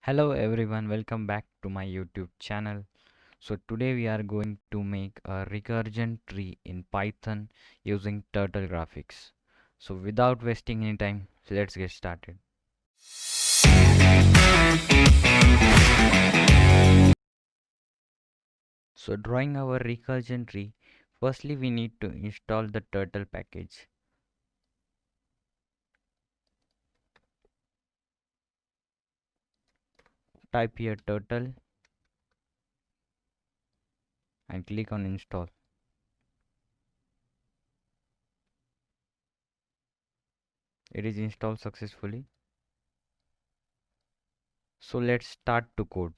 Hello everyone, welcome back to my YouTube channel. So today we are going to make a recursion tree in Python using turtle graphics. So without wasting any time, let's get started. So drawing our recursion tree, firstly we need to install the turtle package. Type here turtle and click on install. It is installed successfully. So let's start to code.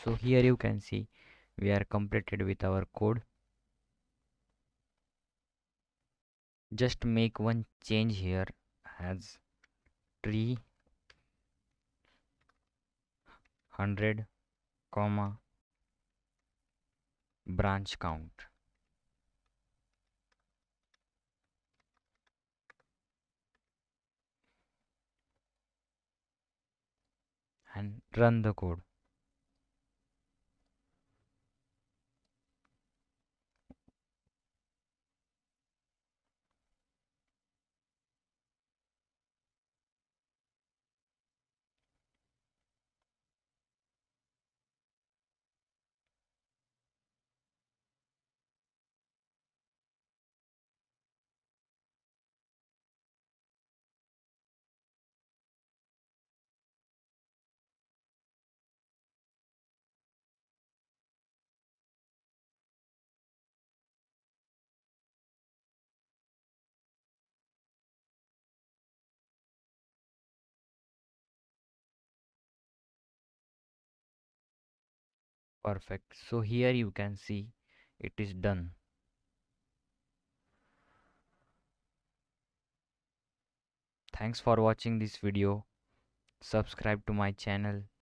So here you can see we are completed with our code. Just make one change here as tree 100 comma branch count and run the code. Perfect. So here you can see it is done. Thanks for watching this video. Subscribe to my channel